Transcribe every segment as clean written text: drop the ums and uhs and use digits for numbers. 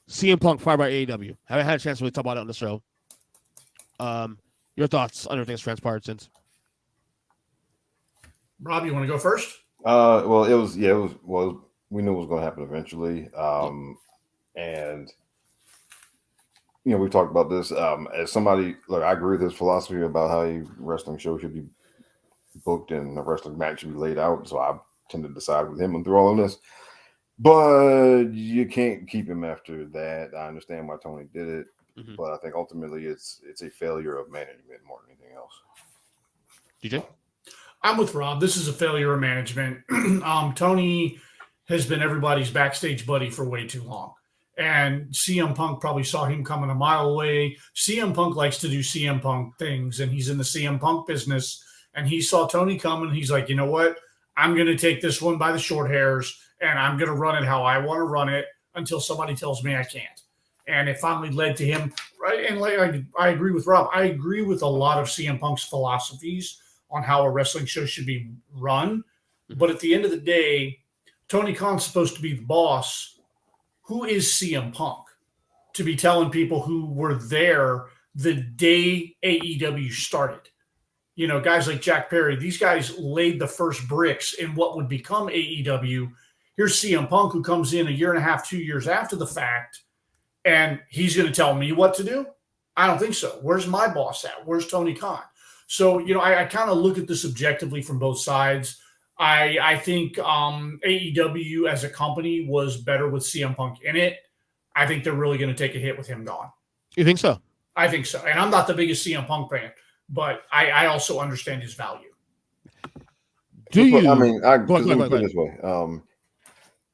CM Punk fired by AEW. Haven't had a chance to really talk about it on the show. Your thoughts on everything that's transpired since? Rob, you want to go first? Well, it was we knew it was going to happen eventually. Yep. And we've talked about this. As somebody, look, I agree with his philosophy about how a wrestling show should be booked and a wrestling match should be laid out. So I tend to decide with him and through all of this. But you can't keep him after that. I understand why Tony did it, but I think ultimately it's a failure of management more than anything else. DJ? I'm with Rob. This is a failure of management. Tony has been everybody's backstage buddy for way too long. And CM Punk probably saw him coming a mile away. CM Punk likes to do CM Punk things, and he's in the CM Punk business. And he saw Tony coming. He's like, you know what? I'm going to take this one by the short hairs, and I'm going to run it how I want to run it until somebody tells me I can't. And it finally led to him. Right? And like I agree with Rob. I agree with a lot of CM Punk's philosophies on how a wrestling show should be run. But at the end of the day, Tony Khan's supposed to be the boss. Who is CM Punk to be telling people who were there the day AEW started? Guys like Jack Perry, these guys laid the first bricks in what would become AEW. Here's CM Punk, who comes in a year and a half, 2 years after the fact, and he's going to tell me what to do? I don't think so. Where's my boss at? Where's Tony Khan? So, I kind of look at this objectively from both sides. I think AEW as a company was better with CM Punk in it. I think they're really going to take a hit with him gone. You think so? I think so. And I'm not the biggest CM Punk fan, but I also understand his value. Do you? I mean, go put it ahead. this way.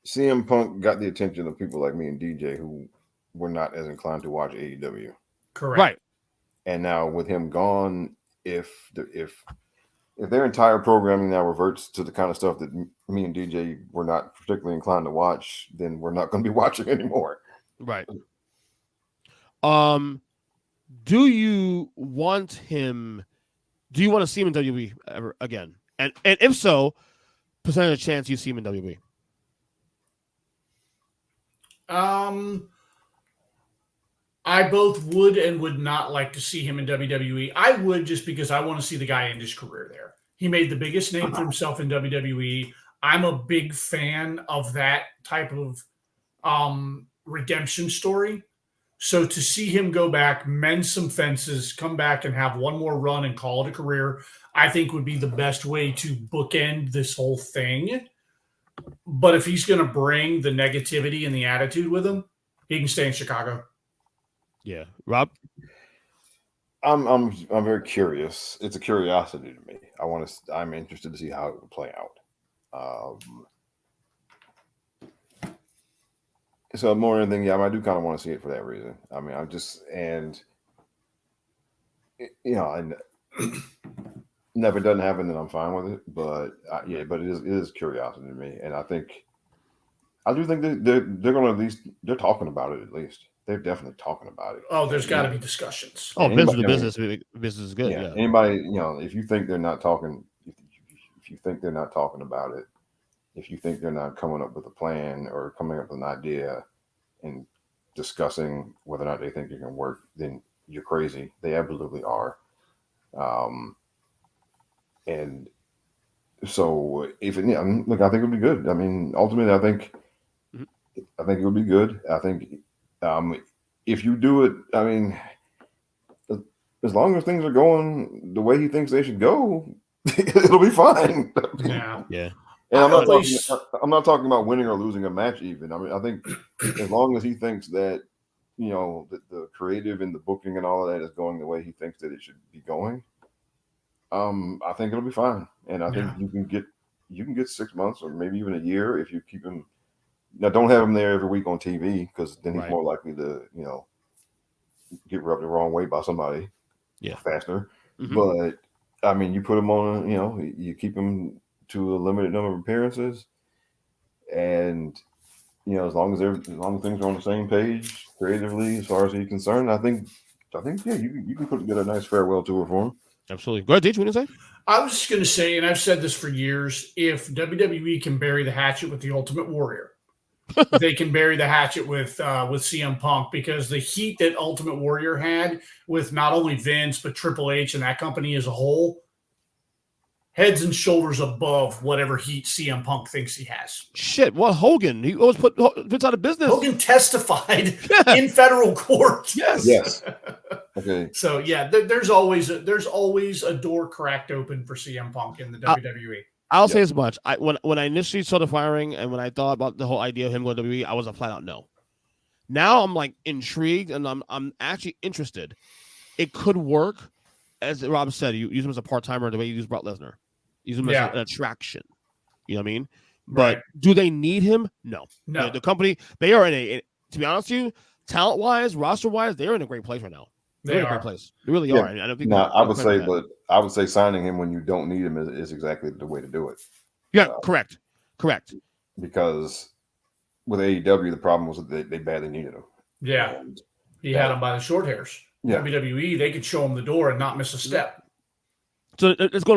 CM Punk got the attention of people like me and DJ who were not as inclined to watch AEW. Correct. Right. And now with him gone, if their entire programming now reverts to the kind of stuff that me and DJ were not particularly inclined to watch, then we're not going to be watching anymore. Right. Do you want him? Do you want to see him in WWE ever again? And if so, percentage of chance you see him in WWE? I both would and would not like to see him in WWE. I would, just because I want to see the guy end his career there. He made the biggest name for himself in WWE. I'm a big fan of that type of redemption story. So to see him go back, mend some fences, come back and have one more run and call it a career, I think would be the best way to bookend this whole thing. But if he's going to bring the negativity and the attitude with him, he can stay in Chicago. Yeah, Rob. I'm very curious. It's a curiosity to me. I'm interested to see how it would play out. So more than anything, I do kind of want to see it for that reason. I mean, if it doesn't happen, then I'm fine with it. But but it is curiosity to me, and I do think they're going to at least they're talking about it at least. They're definitely talking about it. Oh, there's got to be discussions. Oh, business is good. Yeah. Anybody, if you think they're not talking, if you think they're not talking about it, if you think they're not coming up with a plan or coming up with an idea and discussing whether or not they think it can work, then you're crazy. They absolutely are. And so look, I think it would be good. I mean, ultimately, I think it would be good. I think if you do it, I mean, as long as things are going the way he thinks they should go, it'll be fine. Yeah. And I'm not talking about winning or losing a match even. I mean, I think as long as he thinks that, that the creative and the booking and all of that is going the way he thinks that it should be going, I think it'll be fine. And I think you can get 6 months or maybe even a year if you keep him. Now, don't have him there every week on TV because then he's more likely to, get rubbed the wrong way by somebody faster. But I mean, you put him on, you keep him to a limited number of appearances, and as long as things are on the same page creatively as far as he's concerned, I think you can put together a nice farewell tour for him. Absolutely. Go ahead, Deej, what did you say? I was just going to say, and I've said this for years, if WWE can bury the hatchet with the Ultimate Warrior, they can bury the hatchet with CM Punk, because the heat that Ultimate Warrior had with not only Vince but Triple H and that company as a whole, heads and shoulders above whatever heat CM Punk thinks he has. Shit, well, Hogan, he always put Vince out of business. Hogan testified in federal court. Yes. Okay. So yeah, there's always a door cracked open for CM Punk in the WWE. I'll say as much. When I initially saw the firing and when I thought about the whole idea of him going to WWE, I was a flat out no. Now I'm like intrigued and I'm actually interested. It could work, as Rob said. You use him as a part timer the way you use Brock Lesnar. Use him as an attraction. You know what I mean? But do they need him? No. The company, they are in to be honest with you, talent wise, roster wise, they're in a great place right now. They're in a great place. They really are. I don't think. No, I would say signing him when you don't need him is exactly the way to do it. Yeah, correct. Because with AEW, the problem was that they badly needed him. Yeah, he had him by the short hairs. Yeah. WWE, they could show him the door and not miss a step. So let's go.